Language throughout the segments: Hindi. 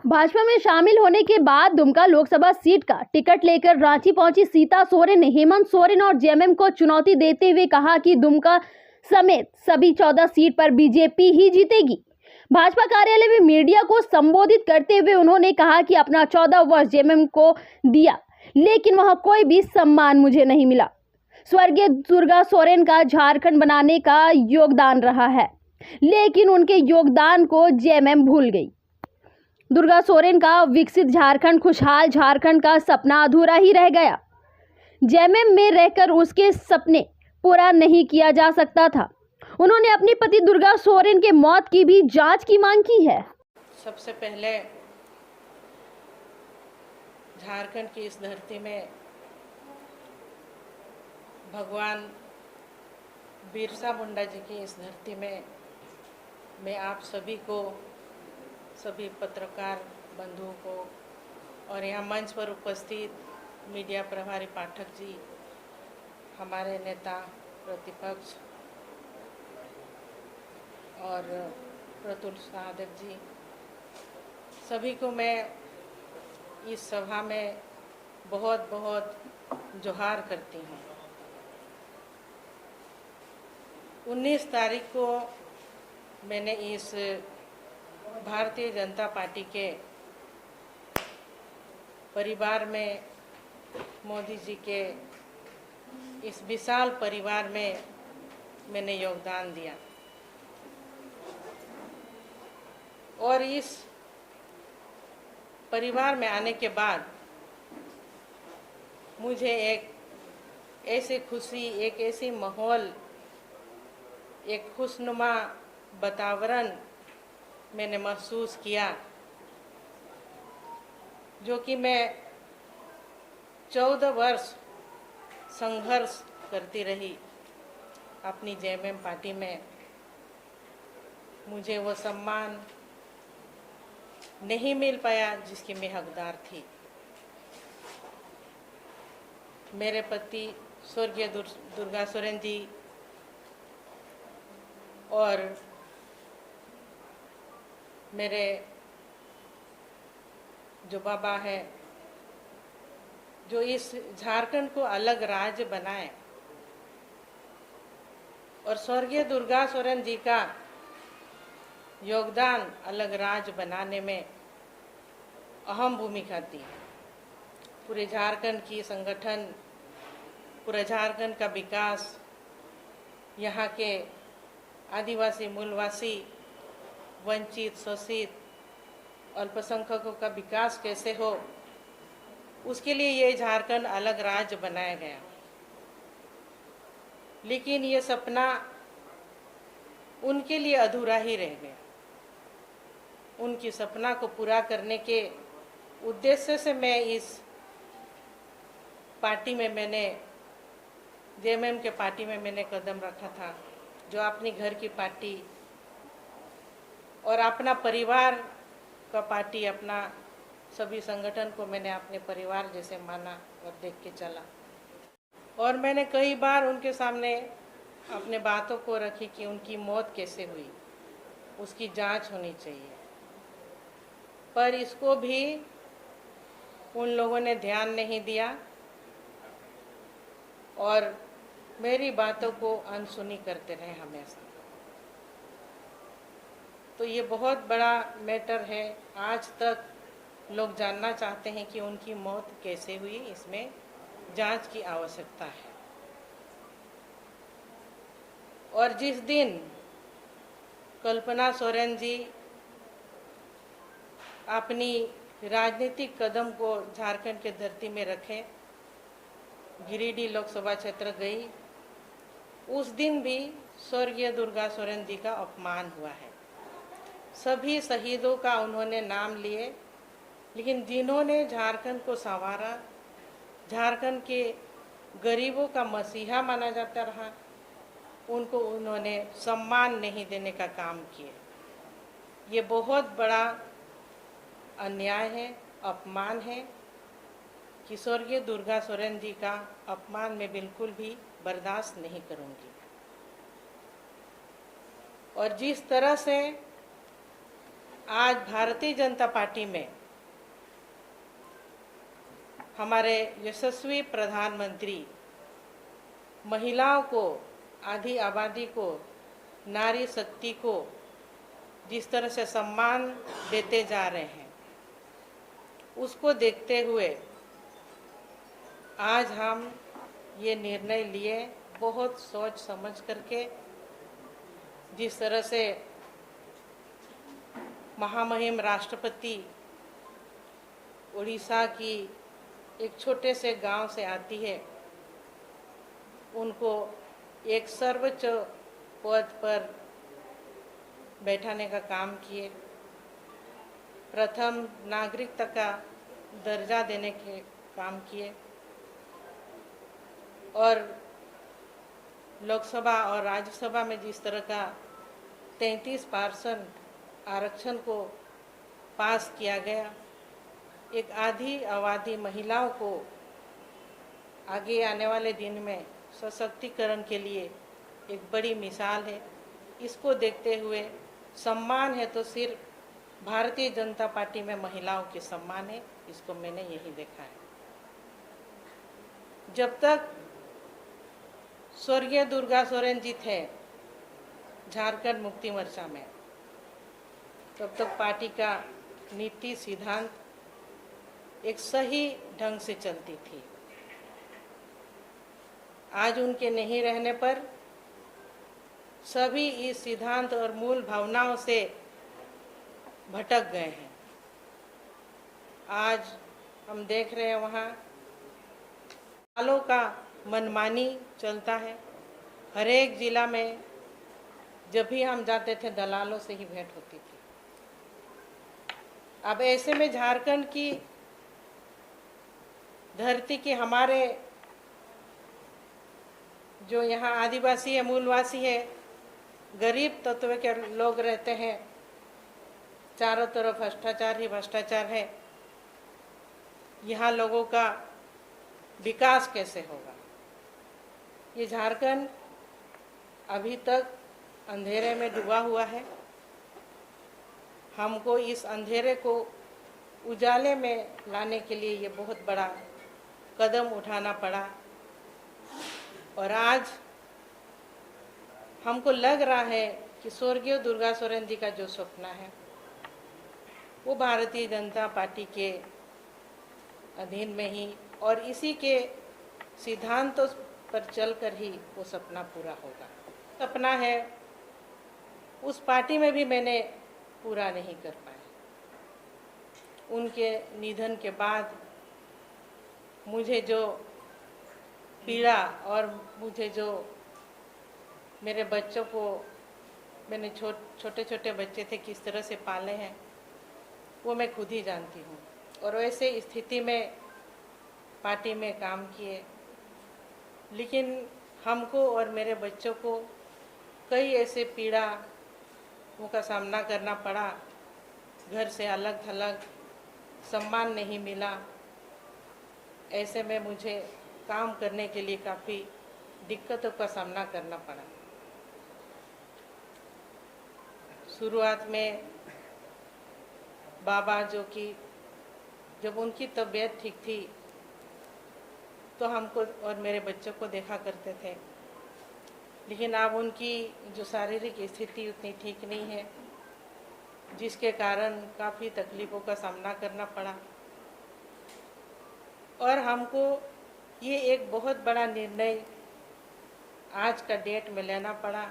भाजपा में शामिल होने के बाद दुमका लोकसभा सीट का टिकट लेकर रांची पहुंची सीता सोरेन ने हेमंत सोरेन और जेएमएम को चुनौती देते हुए कहा कि दुमका समेत सभी 14 सीट पर बीजेपी ही जीतेगी। भाजपा कार्यालय में मीडिया को संबोधित करते हुए उन्होंने कहा कि अपना 14 वर्ष जेएमएम को दिया, लेकिन वहां कोई भी सम्मान मुझे नहीं मिला। स्वर्गीय दुर्गा सोरेन का झारखंड बनाने का योगदान रहा है, लेकिन उनके योगदान को जेएमएम भूल गई। दुर्गा सोरेन का विकसित झारखंड, खुशहाल झारखंड का सपना अधूरा ही रह गया। जेएमएम में रहकर उसके सपने पूरा नहीं किया जा सकता था। उन्होंने अपनी पति दुर्गा सोरेन के मौत की भी जांच की मांग की है। सबसे पहले झारखंड की इस धरती में भगवान बिरसा मुंडा जी की इस धरती में मैं आप सभी को, सभी पत्रकार बंधुओं को और यहाँ मंच पर उपस्थित मीडिया प्रभारी पाठक जी, हमारे नेता प्रतिपक्ष और प्रतुल साधक जी, सभी को मैं इस सभा में बहुत बहुत जोहार करती हूँ। 19 तारीख को मैंने इस भारतीय जनता पार्टी के परिवार में, मोदी जी के इस विशाल परिवार में मैंने योगदान दिया और इस परिवार में आने के बाद मुझे एक ऐसी खुशी, एक ऐसी माहौल, एक खुशनुमा वातावरण मैंने महसूस किया जो कि मैं 14 वर्ष संघर्ष करती रही अपनी जेएमएम पार्टी में। मुझे वो सम्मान नहीं मिल पाया जिसकी मैं हकदार थी। मेरे पति स्वर्गीय दुर्गा सोरेन जी और मेरे जो बाबा है, जो इस झारखंड को अलग राज्य बनाए, और स्वर्गीय दुर्गा सोरेन जी का योगदान अलग राज्य बनाने में अहम भूमिका थी। पूरे झारखंड की संगठन, पूरे झारखंड का विकास, यहाँ के आदिवासी, मूलवासी, वंचित, शोषित, अल्पसंख्यकों का विकास कैसे हो, उसके लिए ये झारखंड अलग राज्य बनाया गया। लेकिन ये सपना उनके लिए अधूरा ही रह गया। उनकी सपना को पूरा करने के उद्देश्य से मैं इस पार्टी में, मैंने जेएमएम के पार्टी में मैंने कदम रखा था, जो अपनी घर की पार्टी और अपना परिवार का पार्टी, अपना सभी संगठन को मैंने अपने परिवार जैसे माना और देख के चला। और मैंने कई बार उनके सामने अपने बातों को रखी कि उनकी मौत कैसे हुई, उसकी जांच होनी चाहिए, पर इसको भी उन लोगों ने ध्यान नहीं दिया और मेरी बातों को अनसुनी करते रहे हमेशा। तो ये बहुत बड़ा मैटर है। आज तक लोग जानना चाहते हैं कि उनकी मौत कैसे हुई, इसमें जांच की आवश्यकता है। और जिस दिन कल्पना सोरेन जी अपनी राजनीतिक कदम को झारखंड के धरती में रखे, गिरिडीह लोकसभा क्षेत्र गई, उस दिन भी स्वर्गीय दुर्गा सोरेन जी का अपमान हुआ है। सभी शहीदों का उन्होंने नाम लिए, लेकिन जिन्होंने झारखंड को संवारा, झारखंड के गरीबों का मसीहा माना जाता रहा, उनको उन्होंने सम्मान नहीं देने का काम किया। ये बहुत बड़ा अन्याय है, अपमान है कि स्वर्गीय दुर्गा सोरेन जी का अपमान मैं बिल्कुल भी बर्दाश्त नहीं करूंगी। और जिस तरह से आज भारतीय जनता पार्टी में हमारे यशस्वी प्रधानमंत्री महिलाओं को, आधी आबादी को, नारी शक्ति को जिस तरह से सम्मान देते जा रहे हैं, उसको देखते हुए आज हम ये निर्णय लिए, बहुत सोच समझ करके। जिस तरह से महामहिम राष्ट्रपति उड़ीसा की एक छोटे से गांव से आती है, उनको एक सर्वोच्च पद पर बैठाने का काम किए, प्रथम नागरिकता का दर्जा देने के काम किए, और लोकसभा और राज्यसभा में जिस तरह का 33% आरक्षण को पास किया गया, एक आधी आबादी महिलाओं को आगे आने वाले दिन में सशक्तिकरण के लिए एक बड़ी मिसाल है। इसको देखते हुए सम्मान है तो सिर्फ भारतीय जनता पार्टी में महिलाओं के सम्मान है, इसको मैंने यही देखा है। जब तक स्वर्गीय दुर्गा सोरेन जी थे झारखंड मुक्ति मोर्चा में, तब तक पार्टी का नीति सिद्धांत एक सही ढंग से चलती थी। आज उनके नहीं रहने पर सभी इस सिद्धांत और मूल भावनाओं से भटक गए हैं। आज हम देख रहे हैं वहाँ दलालों का मनमानी चलता है। हर एक जिला में जब भी हम जाते थे दलालों से ही भेंट होती थी। अब ऐसे में झारखंड की धरती के हमारे जो यहाँ आदिवासी है, मूलवासी है, गरीब तत्व के लोग रहते हैं, चारों तरफ भ्रष्टाचार ही भ्रष्टाचार है। यहाँ लोगों का विकास कैसे होगा? ये झारखंड अभी तक अंधेरे में डूबा हुआ है। हमको इस अंधेरे को उजाले में लाने के लिए ये बहुत बड़ा कदम उठाना पड़ा, और आज हमको लग रहा है कि स्वर्गीय दुर्गा सोरेन जी का जो सपना है वो भारतीय जनता पार्टी के अधीन में ही और इसी के सिद्धांतों पर चलकर ही वो सपना पूरा होगा। सपना है उस पार्टी में भी मैंने पूरा नहीं कर पाया। उनके निधन के बाद मुझे जो पीड़ा और मुझे जो मेरे बच्चों को, मैंने छोटे छोटे बच्चे थे किस तरह से पाले हैं वो मैं खुद ही जानती हूँ। और वैसे स्थिति में पार्टी में काम किए, लेकिन हमको और मेरे बच्चों को कई ऐसे पीड़ाओं का सामना करना पड़ा। घर से अलग थलग, सम्मान नहीं मिला। ऐसे में मुझे काम करने के लिए काफ़ी दिक्कतों का सामना करना पड़ा। शुरुआत में बाबा जो कि जब उनकी तबीयत ठीक थी तो हमको और मेरे बच्चों को देखा करते थे, लेकिन अब उनकी जो शारीरिक स्थिति उतनी ठीक नहीं है, जिसके कारण काफ़ी तकलीफ़ों का सामना करना पड़ा। और हमको ये एक बहुत बड़ा निर्णय आज का डेट में लेना पड़ा।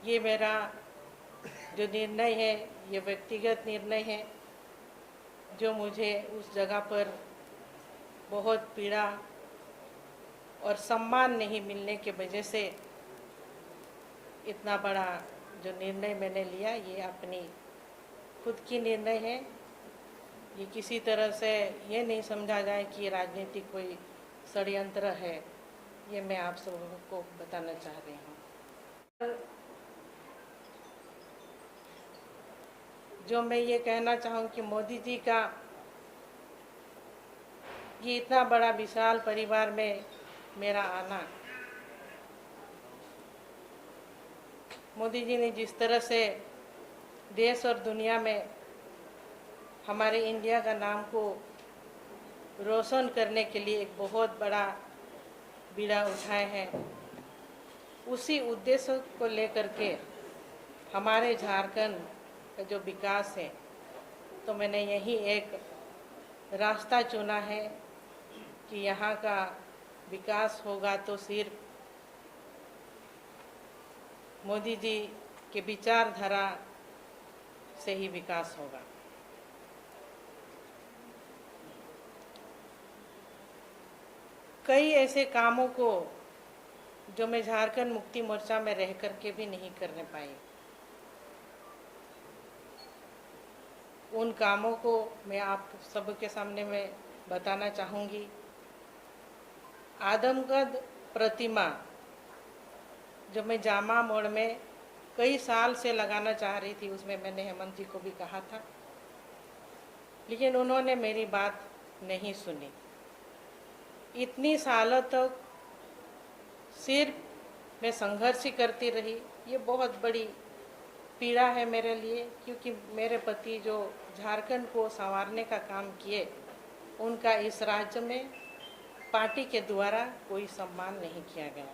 ये मेरा जो निर्णय है ये व्यक्तिगत निर्णय है, जो मुझे उस जगह पर बहुत पीड़ा और सम्मान नहीं मिलने के वजह से इतना बड़ा जो निर्णय मैंने लिया, ये अपनी खुद की निर्णय है। ये किसी तरह से ये नहीं समझा जाए कि राजनीतिक कोई षड्यंत्र है, ये मैं आप सबों को बताना चाह रही हूँ। जो मैं ये कहना चाहूँ कि मोदी जी का ये इतना बड़ा विशाल परिवार में मेरा आना, मोदी जी ने जिस तरह से देश और दुनिया में हमारे इंडिया का नाम को रोशन करने के लिए एक बहुत बड़ा बीड़ा उठाए हैं। उसी उद्देश्य को लेकर के हमारे झारखंड का जो विकास है, तो मैंने यही एक रास्ता चुना है कि यहाँ का विकास होगा तो सिर्फ मोदी जी के विचारधारा से ही विकास होगा। कई ऐसे कामों को जो मैं झारखंड मुक्ति मोर्चा में रह करके भी नहीं करने पाई, उन कामों को मैं आप सबके सामने में बताना चाहूँगी। आदमकद प्रतिमा जो मैं जामा मोड़ में कई साल से लगाना चाह रही थी, उसमें मैंने हेमंत जी को भी कहा था, लेकिन उन्होंने मेरी बात नहीं सुनी। इतनी सालों तक सिर्फ मैं संघर्ष ही करती रही। ये बहुत बड़ी पीड़ा है मेरे लिए, क्योंकि मेरे पति जो झारखंड को संवारने का काम किए, उनका इस राज्य में पार्टी के द्वारा कोई सम्मान नहीं किया गया।